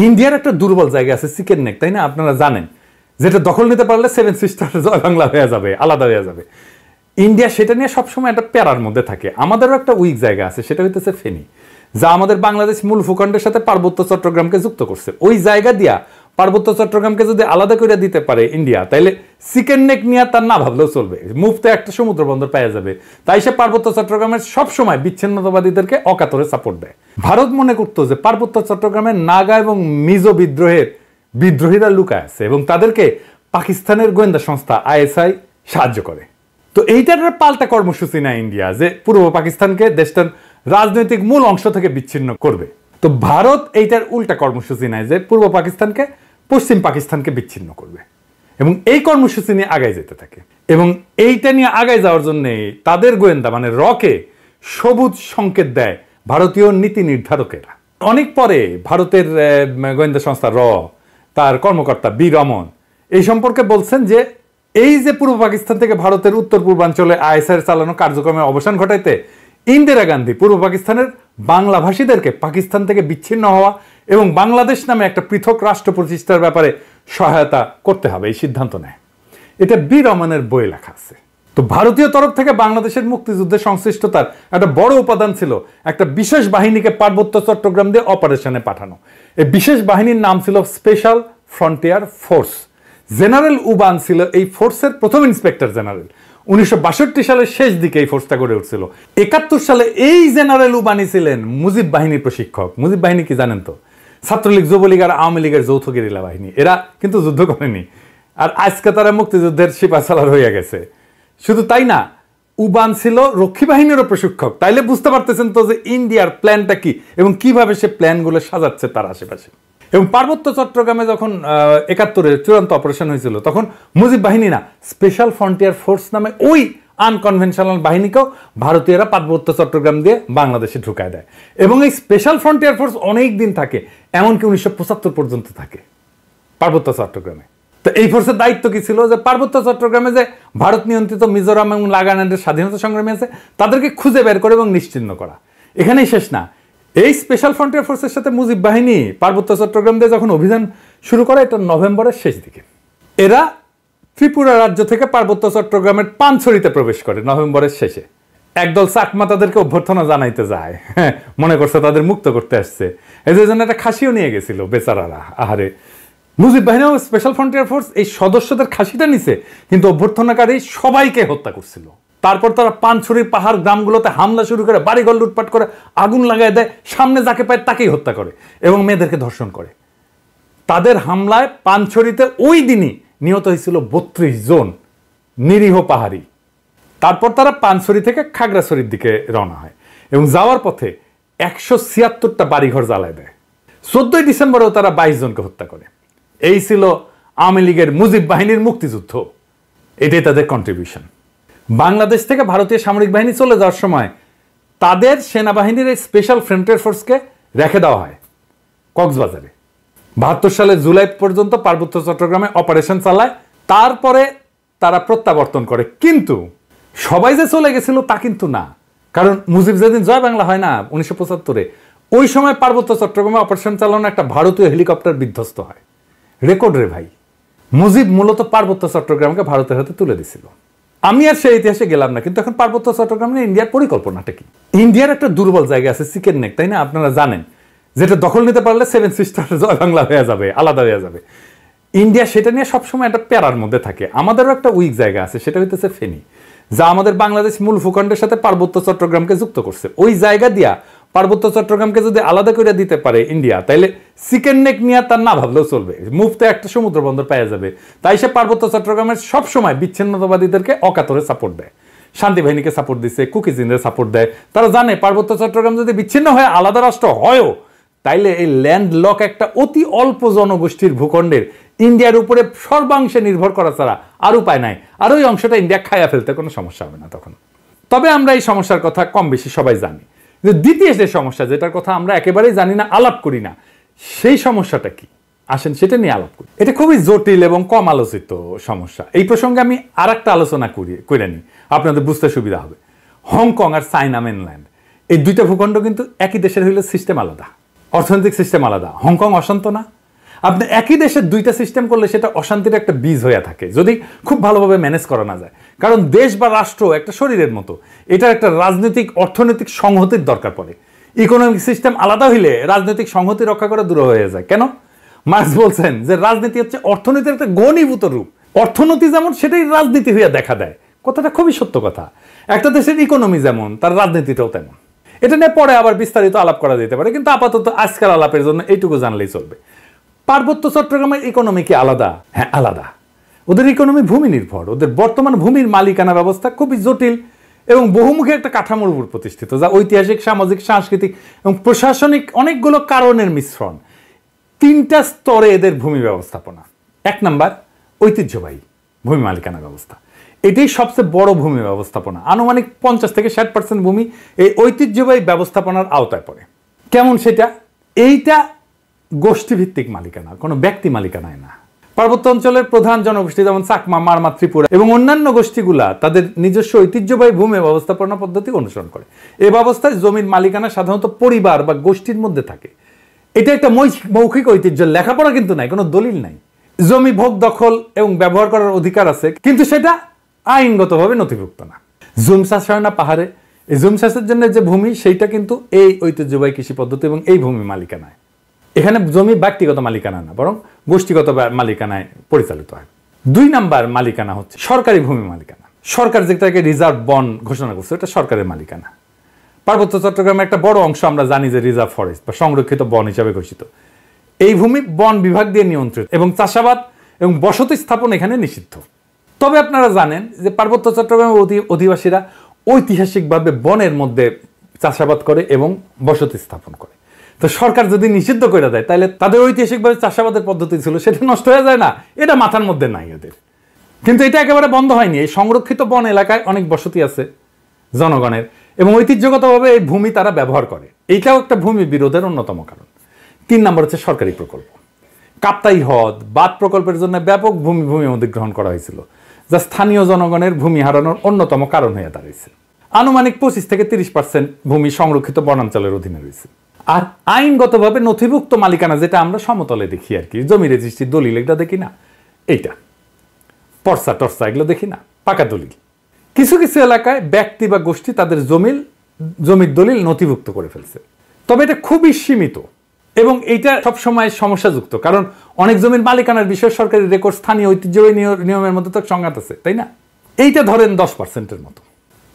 ইন্ডিয়ার একটা দুর্বল জায়গা আছে চিকেন নেক, তাই না? আপনারা জানেন, যেটা দখল নিতে পারলে সেভেন সিস্টার জয় বাংলা হয়ে যাবে, আলাদা হয়ে যাবে। ইন্ডিয়া সেটা নিয়ে সবসময় একটা প্যারার মধ্যে থাকে। আমাদেরও একটা উইক জায়গা আছে, সেটা হইতেছে ফেনী, যা আমাদের বাংলাদেশ মূল ভূখণ্ডের সাথে পার্বত্য চট্টগ্রামকে যুক্ত করছে। ওই জায়গা দিয়া পার্বত্য চট্টগ্রামকে যদি আলাদা করে দিতে পারে ইন্ডিয়া, তাইলে চিকেন নেক নিয়ে তার না ভাবলেও চলবে, মুফতে একটা সমুদ্র বন্দর পাওয়া যাবে। তাই সে পার্বত্য চট্টগ্রামের সবসময় বিচ্ছিন্নতাবাদীদেরকে অকাতরে সাপোর্ট দেয়। ভারত মনে করতো যে পার্বত্য চট্টগ্রামের নাগা এবং মিজো বিদ্রোহীরা লুকায় আছে এবং তাদেরকে পাকিস্তানের গোয়েন্দা সংস্থা আইএসআই সাহায্য করে। তো এইটার পাল্টা কর্মসূচি নেয় ইন্ডিয়া, যে পূর্ব পাকিস্তানকে দেশটার রাজনৈতিক মূল অংশ থেকে বিচ্ছিন্ন করবে। তো ভারত এইটার উল্টা কর্মসূচি নেয়, যে পূর্ব পাকিস্তানকে পশ্চিম পাকিস্তানকে বিচ্ছিন্ন করবে, এবং এই কর্মসূচি নিয়ে আগায় যেতে থাকে। এবং এইটা নিয়ে আগায় যাওয়ার জন্য তাদের গোয়েন্দা মানে রকে সবুজ সংকেত দেয় ভারতীয় নীতি নির্ধারকেরা। অনেক পরে ভারতের গোয়েন্দা সংস্থা তার কর্মকর্তা বি রমন এই সম্পর্কে বলছেন যে এই যে পূর্ব পাকিস্তান থেকে ভারতের উত্তর পূর্বাঞ্চলে আইএসআই চালানো কার্যক্রমের অবসান ঘটাইতে ইন্দিরা গান্ধী পূর্ব পাকিস্তানের বাংলাভাষীদেরকে পাকিস্তান থেকে বিচ্ছিন্ন হওয়া এবং বাংলাদেশ নামে একটা পৃথক রাষ্ট্র প্রতিষ্ঠার ব্যাপারে সহায়তা করতে হবে, এই সিদ্ধান্ত নেয়। এটা বি রমনের বইয়ে লেখা আছে। তো ভারতীয় তরফ থেকে বাংলাদেশের মুক্তিযুদ্ধে সংশ্লিষ্টতার একটা বড় উপাদান ছিল একটা বিশেষ বাহিনীকে পার্বত্য চট্টগ্রাম দিয়ে অপারেশনে পাঠানো। এই বিশেষ বাহিনীর নাম ছিল special frontier force. General Uban ছিল এই ফোর্সের প্রথম ইন্সপেক্টর জেনারেল। 1962 সালের শেষ দিকে এই ফোর্সটা গড়ে উঠছিল। 71 সালে এই জেনারেল উবানি ছিলেন মুজিব বাহিনীর প্রশিক্ষক। মুজিব বাহিনী কি জানেন তো? ছাত্রলীগ, যুবলীগ আর আওয়ামী লীগের যৌথ গেরিলা বাহিনী। এরা কিন্তু যুদ্ধ করেনি, আর আজকে তারা মুক্তিযুদ্ধের সিপাহসালার হয়ে গেছে। শুধু তাই না, উবান ছিল রক্ষী বাহিনীরও প্রশিক্ষক। তাইলে বুঝতে পারতেছেন তো যে ইন্ডিয়ার প্ল্যানটা কি এবং কিভাবে সে প্ল্যানগুলো সাজাচ্ছে তার আশেপাশে। এবং পার্বত্য চট্টগ্রামে যখন 71-এর চূড়ান্ত অপারেশন হয়েছিল, তখন মুজিব বাহিনী না, স্পেশাল ফ্রন্টিয়ার ফোর্স নামে ওই আনকনভেনশনাল বাহিনীকেও ভারতীয়রা পার্বত্য চট্টগ্রাম দিয়ে বাংলাদেশে ঢুকায় দেয়। এবং এই স্পেশাল ফ্রন্টিয়ার ফোর্স অনেক দিন থাকে, এমনকি 1975 পর্যন্ত থাকে পার্বত্য চট্টগ্রামে। তো এই ফোর্সের দায়িত্ব কি ছিল? যে পার্বত্য চট্টগ্রামে যে ভারত নিয়ন্ত্রিত মিজোরাম এবং নাগাল্যান্ডের স্বাধীনতা সংগ্রামী আছে তাদেরকে খুঁজে বের করে এবং নিশ্চিহ্ন করা। এখানেই শেষ না, এই স্পেশাল ফ্রন্টিয়ার ফোর্সের সাথে মুজিব বাহিনী পার্বত্য চট্টগ্রাম দিয়ে যখন অভিযান শুরু করে, এটা নভেম্বরের শেষ দিকে। এরা ত্রিপুরা রাজ্য থেকে পার্বত্য চট্টগ্রামের পানছড়িতে প্রবেশ করে নভেম্বরের শেষে। একদল চাকমা তাদেরকে অভ্যর্থনা জানাইতে যায়, মনে করছে তাদের মুক্ত করতে আসছে। এই জন্য একটা খাসিও নিয়ে গেছিল বেচারারা। আহারে, মুজিব বাহিনী ও স্পেশাল ফ্রন্টিয়ার ফোর্স এই সদস্যদের খাসিটা নিছে, কিন্তু অভ্যর্থনাকারী সবাইকে হত্যা করছিল। তারপর তারা পানছড়ির পাহাড় গ্রামগুলোতে হামলা শুরু করে, বাড়িঘর লুটপাট করে, আগুন লাগাই দেয়, সামনে যাকে পায় তাকেই হত্যা করে এবং মেয়েদেরকে ধর্ষণ করে। তাদের হামলায় পানছড়িতে ওই দিনই নিহত হয়েছিল 32 জন নিরীহ পাহাড়ি। তারপর তারা পানছড়ি থেকে খাগড়াছড়ির দিকে রওনা হয় এবং যাওয়ার পথে 176টা বাড়িঘর জ্বালায় দেয়। 14 ডিসেম্বরেও তারা 22 জনকে হত্যা করে। এই ছিল আওয়ামী লীগের মুজিব বাহিনীর মুক্তিযুদ্ধ। এটাই তাদের কন্ট্রিবিউশন। বাংলাদেশ থেকে ভারতীয় সামরিক বাহিনী চলে যাওয়ার সময় তাদের সেনাবাহিনীর এই স্পেশাল ফ্রন্টিয়ার ফোর্সকে রেখে দেওয়া হয় কক্সবাজারে। 72 সালের জুলাই পর্যন্ত পার্বত্য চট্টগ্রামে অপারেশন চালায়। তারপরে তারা প্রত্যাবর্তন করে। কিন্তু সবাই যে চলে গেছিল তা কিন্তু না, কারণ মুজিব যেদিন জয় বাংলা হয় না 1975-এ, ওই সময় পার্বত্য চট্টগ্রামে অপারেশন চালানো একটা ভারতীয় হেলিকপ্টার বিধ্বস্ত হয়। রেকর্ড রে ভাই। মুজিব মূলত পার্বত্য চট্টগ্রামকে ভারতের হাতে তুলে দিছিল। আমি আর সেই ইতিহাসে গেলাম না, কিন্তু এখন পার্বত্য চট্টগ্রাম নিয়ে ইন্ডিয়ার পরিকল্পনাটা কি? ইন্ডিয়ার একটা দুর্বল জায়গা আছে চিকেন নেক, তাই না? আপনারা জানেন, যেটা দখল নিতে পারলে সেভেন সিস্টার জয় বাংলা হয়ে যাবে, আলাদা হয়ে যাবে। ইন্ডিয়া সেটা নিয়ে সবসময় একটা প্যারার মধ্যে থাকে। আমাদেরও একটা উইক জায়গা আছে, সেটা হইতেছে ফেনী, যা আমাদের বাংলাদেশ মূল ভূখণ্ডের সাথে পার্বত্য চট্টগ্রামকে যুক্ত করছে। ওই জায়গা দিয়া পার্বত্য চট্টগ্রামকে যদি আলাদা করে দিতে পারে ইন্ডিয়া, তাইলে চিকেন নেক নিয়ে তার না ভাবলেও চলবে, মুফতে একটা সমুদ্র বন্দর পাওয়া যাবে। তাই সে পার্বত্য চট্টগ্রামের সবসময় বিচ্ছিন্নতাবাদীদেরকে অকাতরে সাপোর্ট দেয়। শান্তি বাহিনীকে সাপোর্ট দিচ্ছে, কুকিজিনদের সাপোর্ট দেয়। তারা জানে পার্বত্য চট্টগ্রাম যদি বিচ্ছিন্ন হয়ে আলাদা রাষ্ট্র হয়ও, তাইলে এই ল্যান্ড লক একটা অতি অল্প জনগোষ্ঠীর ভূখণ্ডের ইন্ডিয়ার উপরে সর্বাংশে নির্ভর করা ছাড়া আর উপায় নাই। আর ওই অংশটা ইন্ডিয়া খাইয়া ফেলতে কোনো সমস্যা হবে না তখন। তবে আমরা এই সমস্যার কথা কম বেশি সবাই জানি। দ্বিতীয় যে সমস্যা, যেটার কথা আমরা একেবারেই জানি না, আলাপ করি না, সেই সমস্যাটা কি? আসেন সেটা নিয়ে আলাপ করি। এটা খুবই জটিল এবং কম আলোচিত সমস্যা। এই প্রসঙ্গে আমি আর একটা আলোচনা করে নিই, আপনাদের বুঝতে সুবিধা হবে। হংকং আর চায়না মেনল্যান্ড, এই দুইটা ভূখণ্ড কিন্তু একই দেশের হইলে সিস্টেম আলাদা। অর্থনৈতিক সিস্টেম আলাদা। হংকং অশান্ত না? আপনি একই দেশের দুইটা সিস্টেম করলে সেটা অশান্তির একটা বীজ হয়ে থাকে যদি খুব ভালোভাবে ম্যানেজ করা না যায়। কারণ দেশ বা রাষ্ট্র একটা শরীরের মতো, এটার একটা রাজনৈতিক অর্থনৈতিক সংহতির দরকার পড়ে। ইকোনমিক সিস্টেম আলাদা হইলে রাজনৈতিক সংহতি রক্ষা করা দূর হয়ে যায়। কেন? মার্কস বলছেন যে রাজনীতি হচ্ছে অর্থনীতির একটা ঘনীভূত রূপ। অর্থনীতি যেমন সেটাই রাজনীতি হইয়া দেখা দেয়। কথাটা খুবই সত্য কথা। একটা দেশের ইকোনমি যেমন তার রাজনীতিটাও তেমন। এটা নিয়ে পরে আবার বিস্তারিত আলাপ করা যেতে পারে, কিন্তু আপাতত আজকাল আলাপের জন্য এইটুকু জানলেই চলবে। পার্বত্য চট্টগ্রামের ইকোনমি কি আলাদা? হ্যাঁ, আলাদা। ওদের ইকোনমি ভূমি নির্ভর। ওদের বর্তমান ভূমির মালিকানা ব্যবস্থা খুবই জটিল এবং বহুমুখী একটা কাঠামোর উপর প্রতিষ্ঠিত, যা ঐতিহাসিক, সামাজিক, সাংস্কৃতিক এবং প্রশাসনিক অনেকগুলো কারণের মিশ্রণ। তিনটা স্তরে এদের ভূমি ব্যবস্থাপনা। 1 নাম্বার ঐতিহ্যবাহী ভূমি মালিকানা ব্যবস্থা। এটাই সবচেয়ে বড় ভূমি ব্যবস্থাপনা। আনুমানিক 50 থেকে 60% ভূমি এই ঐতিহ্যবাহী ব্যবস্থাপনার আওতায় পড়ে। কেমন সেটা? এইটা গোষ্ঠীভিত্তিক মালিকানা, কোনো ব্যক্তি মালিকানায় না। পার্বত্য অঞ্চলের প্রধান জনগোষ্ঠী যেমন চাকমা, মারমা, ত্রিপুরা এবং অন্যান্য গোষ্ঠীগুলা তাদের নিজস্ব ঐতিহ্যবাহী ভূমি ব্যবস্থাপনা পদ্ধতি অনুসরণ করে। এই ব্যবস্থায় জমির মালিকানা সাধারণত পরিবার বা গোষ্ঠীর মধ্যে থাকে। এটা একটা মৌখিক ঐতিহ্য, লেখাপড়া কিন্তু নাই, কোনো দলিল নাই। জমি ভোগ, দখল এবং ব্যবহার করার অধিকার আছে, কিন্তু সেটা আইনগতভাবে নথিভুক্ত না। জুম চাষ হয় না পাহাড়ে, এই জুম চাষের জন্য যে ভূমি সেইটা কিন্তু এই ঐতিহ্যবাহী কৃষি পদ্ধতি এবং এই ভূমি মালিকানায়। এখানে জমি ব্যক্তিগত মালিকানা না, বরং গোষ্ঠীগত মালিকানায় পরিচালিত হয়। 2 নাম্বার মালিকানা হচ্ছে সরকারি ভূমি মালিকানা। সরকার যেটাকে রিজার্ভ বন ঘোষণা করছে, এটা সরকারের মালিকানা। পার্বত্য চট্টগ্রামের একটা বড় অংশ আমরা জানি যে রিজার্ভ ফরেস্ট বা সংরক্ষিত বন হিসাবে ঘোষিত। এই ভূমি বন বিভাগ দিয়ে নিয়ন্ত্রিত এবং চাষাবাদ এবং বসতি স্থাপন এখানে নিষিদ্ধ। তবে আপনারা জানেন যে পার্বত্য চট্টগ্রামের অধিবাসীরা ঐতিহাসিকভাবে বনের মধ্যে চাষাবাদ করে এবং বসতি স্থাপন করে। তো সরকার যদি নিষিদ্ধ করে দেয়, তাহলে তাদের ঐতিহাসিকভাবে চাষাবাদের পদ্ধতি ছিল সেটা নষ্ট হয়ে যায় না? এটা মাথার মধ্যে নাই এদের। কিন্তু এটা একেবারে বন্ধ হয়নি। এই সংরক্ষিত বন এলাকায় অনেক বসতি আছে জনগণের এবং ঐতিহ্যগতভাবে এই ভূমি তারা ব্যবহার করে। এইটাও একটা ভূমি বিরোধের অন্যতম কারণ। 3 নম্বর হচ্ছে সরকারি প্রকল্প। কাপ্তাই হ্রদ বাঁধ প্রকল্পের জন্য ব্যাপক ভূমি অধিগ্রহণ করা হয়েছিল, যা স্থানীয় জনগণের ভূমি হারানোর অন্যতম কারণ হয়ে দাঁড়িয়েছে। আনুমানিক 25 থেকে 30% ভূমি সংরক্ষিত বনাঞ্চলের অধীনে রয়েছে। আর আইনগতভাবে নথিভুক্ত মালিকানা, যেটা আমরা সমতলে দেখি আর কি, জমি রেজিস্ট্রি, দলিল, এটা দেখি না, এইটা পর্সা টর্সা এগুলো দেখি না, পাকা দলিল। কিছু কিছু এলাকায় ব্যক্তি বা গোষ্ঠী তাদের জমির দলিল নথিভুক্ত করে ফেলছে, তবে এটা খুবই সীমিত এবং এটা সবসময় সমস্যাযুক্ত, কারণ অনেক জমির মালিকানার বিষয়ে সরকারি রেকর্ড স্থানীয় ঐতিহ্যবাহী নিয়মের মধ্যে তো সংঘাত আছে, তাই না? এইটা ধরেন 10%-এর মতো।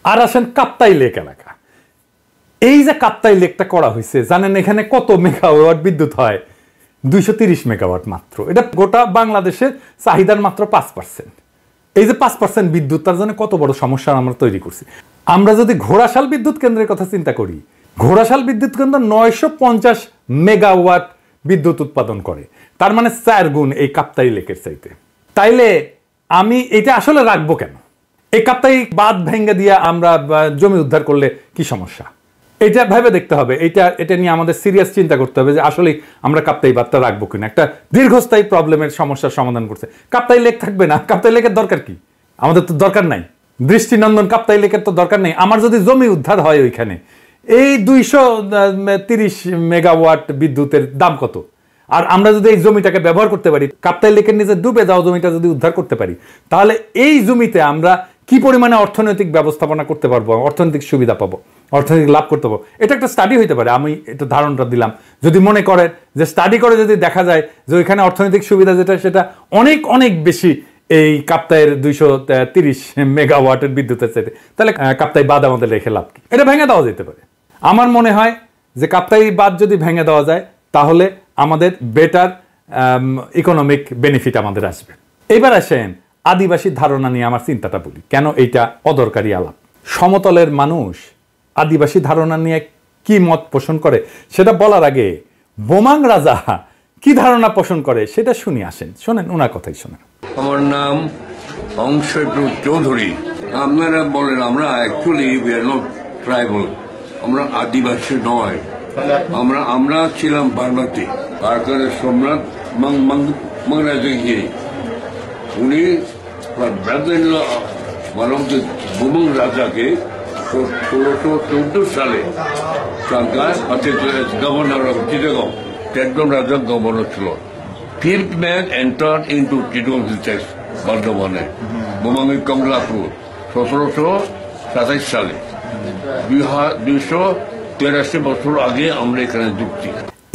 আর আসেন কাপ্তাই লেক এলাকা। এই যে কাপ্তাই লেকটা করা হয়েছে, জানেন এখানে কত মেগাওয়াট বিদ্যুৎ হয়? 230 মেগাওয়াট মাত্র। এটা গোটা বাংলাদেশের চাহিদার মাত্র 5%। এই যে 5% বিদ্যুৎ, তার জন্য কত বড় সমস্যা আমরা তৈরি করছি। আমরা যদি ঘোড়াশাল বিদ্যুৎ কেন্দ্রের কথা চিন্তা করি, ঘোড়াশাল বিদ্যুৎ কেন্দ্র 950 মেগাওয়াট বিদ্যুৎ উৎপাদন করে, তার মানে 4 গুণ এই কাপ্তাই লেকের চাইতে। তাইলে আমি এটা আসলে রাখবো কেন? এই কাপ্তাই বাঁধ ভেঙে দিয়ে আমরা জমি উদ্ধার করলে কি সমস্যা? এটা ভেবে দেখতে হবে। এটা নিয়ে আমাদের সিরিয়াস চিন্তা করতে হবে যে আসলে আমরা কাপ্তাই বাঁধটা রাখবো কিনা। একটা দীর্ঘস্থায়ী প্রবলেমের সমস্যার সমাধান করছে। কাপ্তাই লেক থাকবে না? কাপ্তাই লেকের দরকার কি? আমাদের তো দরকার নাই। দৃষ্টিনন্দন কাপ্তাই লেকের তো দরকার নেই। আমার যদি জমি উদ্ধার হয় ওইখানে, এই 230 মেগাওয়াট বিদ্যুতের দাম কত? আর আমরা যদি এই জমিটাকে ব্যবহার করতে পারি, কাপ্তাই লেকের নিচে ডুবে যাওয়া জমিটা যদি উদ্ধার করতে পারি, তাহলে এই জমিতে আমরা কি পরিমাণে অর্থনৈতিক ব্যবস্থাপনা করতে পারবো, অর্থনৈতিক সুবিধা পাবো, অর্থনৈতিক লাভ করতে পারবো। এটা একটা স্টাডি হইতে পারে। আমি এটা ধারণাটা দিলাম। যদি মনে করেন যে স্টাডি করে যদি দেখা যায় যে ওইখানে অর্থনৈতিক সুবিধা যেটা, সেটা অনেক অনেক বেশি এই কাপ্তাইয়ের 230 মেগাওয়াটের বিদ্যুতের চাইতে, তাহলে কাপ্তাই বাঁধ আমাদের রেখে লাভ কি? এটা ভেঙে দেওয়া যেতে পারে। আমার মনে হয় যে কাপ্তাই বাঁধ যদি ভেঙে দেওয়া যায়, তাহলে আমাদের বেটার ইকোনমিক বেনিফিট আমাদের আসবে। এবার আসেন আদিবাসী ধারণা নিয়ে আমার চিন্তাটা বলি, কেন এইটা অদরকারি আলাপ। সমতলের মানুষ আদিবাসী ধারণা নিয়ে কি মত পোষণ করে সেটা বলার আগে বোমাং রাজা কি ধারণা পোষণ করে সেটা শুনি। আসেন শোনেন, ওনার কথাই শোনেন। আমার নাম অংশটুক চৌধুরী। আপনারা বলেন আমরা actually we are not tribal, আমরা আদিবাসী নয়। আমরা ছিলাম বার্মাতে। কারখানের সম্রাট মাংরাজগিরি, উনি ব্রাদার-ইন-ল বোমাং রাজাকে 1614 সালে সরকার গভর্নর অফ চিটাগং টেকডম রাজা গভর্নর ছিল। Fifth man entered into Chittagong village বর্ধমানে বোমাঙ্গি কমলাপুর 1727 সালে 283 বছর আগে আমরা এখানে যুক্তি।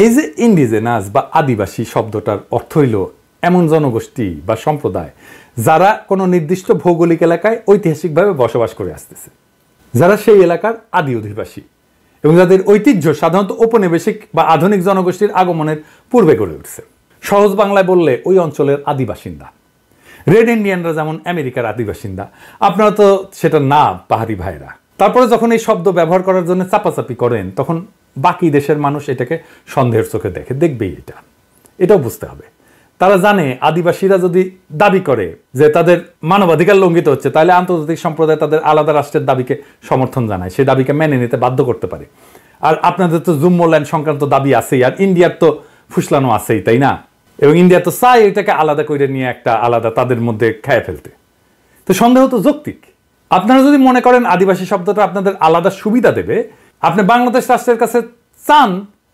এই যে ইন্ডিজেনাস বা আদিবাসী শব্দটার অর্থ হইল এমন জনগোষ্ঠী বা সম্প্রদায় যারা কোনো নির্দিষ্ট ভৌগোলিক এলাকায় ঐতিহাসিকভাবে বসবাস করে আসতেছে, যারা সেই এলাকার আদি অধিবাসী এবং যাদের ঐতিহ্য সাধারণত ঔপনিবেশিক বা আধুনিক জনগোষ্ঠীর আগমনের পূর্বে গড়ে উঠছে। সহজ বাংলায় বললে ওই অঞ্চলের আদিবাসিন্দা। রেড ইন্ডিয়ানরা যেমন আমেরিকার আদিবাসিন্দা, আপনারা তো সেটা না পাহাড়ি ভাইরা। তারপরে যখন এই শব্দ ব্যবহার করার জন্য চাপাচাপি করেন তখন বাকি দেশের মানুষ এটাকে সন্দেহের চোখে দেখবেই। এটাও বুঝতে হবে। তারা জানে আদিবাসীরা যদি দাবি করে যে তাদের মানবাধিকার লঙ্ঘিত হচ্ছে, তাহলে আন্তর্জাতিক সম্প্রদায় তাদের আলাদা রাষ্ট্রের দাবিকে সমর্থন জানায়, সেই দাবিকে মেনে নিতে বাধ্য করতে পারে। আর আপনাদের তো জুম্মল্যান্ড সংক্রান্ত দাবি আছেই, আর ইন্ডিয়ার তো ফুসলানো আছেই, তাই না? এবং ইন্ডিয়া তো চায় এটাকে আলাদা করে নিয়ে একটা আলাদা তাদের মধ্যে খেয়ে ফেলতে। তো সন্দেহ তো যৌক্তিক। আপনারা যদি মনে করেন আদিবাসী শব্দটা আপনাদের আলাদা সুবিধা দেবে, আপনি বাংলাদেশ রাষ্ট্রের কাছে চান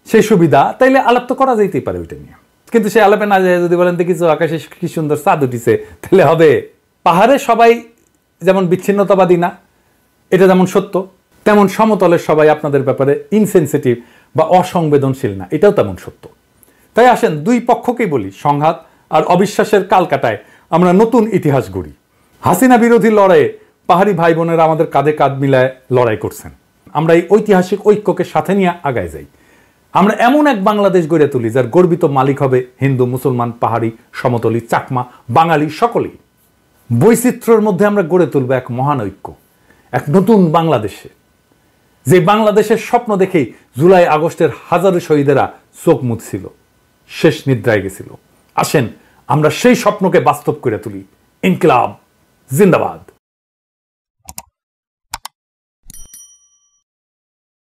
সেই সুবিধা, তাইলে আলাপ তো করা যেতেই পারে ওইটা নিয়ে। কিন্তু সে আলাপে না যায় যদি বলেন দেখিস আকাশে কি সুন্দর চাঁদ উঠিছে, তাহলে হবে। পাহাড়ে সবাই যেমন বিচ্ছিন্নতাবাদী না, এটা যেমন সত্য, তেমন সমতলের সবাই আপনাদের ব্যাপারে ইনসেনসিটিভ বা অসংবেদনশীল না, এটাও তেমন সত্য। তাই আসেন দুই পক্ষকেই বলি, সংঘাত আর অবিশ্বাসের কালকাটায় আমরা নতুন ইতিহাস গড়ি। হাসিনা বিরোধী লড়াইয়ে পাহাড়ি ভাই বোনেরা আমাদের কাঁধে কাঁধ মিলায় লড়াই করছেন। আমরা এই ঐতিহাসিক ঐক্যকে সাথে নিয়ে আগায় যাই। আমরা এমন এক বাংলাদেশ গড়ে তুলি যার গর্বিত মালিক হবে হিন্দু, মুসলমান, পাহাড়ি, সমতলী, চাকমা, বাঙালি সকলেই। বৈচিত্র্যের মধ্যে আমরা গড়ে তুলব এক মহান ঐক্য, এক নতুন বাংলাদেশে, যে বাংলাদেশের স্বপ্ন দেখেই জুলাই আগস্টের হাজারো শহীদেরা চোখ মুছছিল, শেষ নিদ্রায় গেছিল। আসেন আমরা সেই স্বপ্নকে বাস্তব করে তুলি। ইনকিলাব জিন্দাবাদ।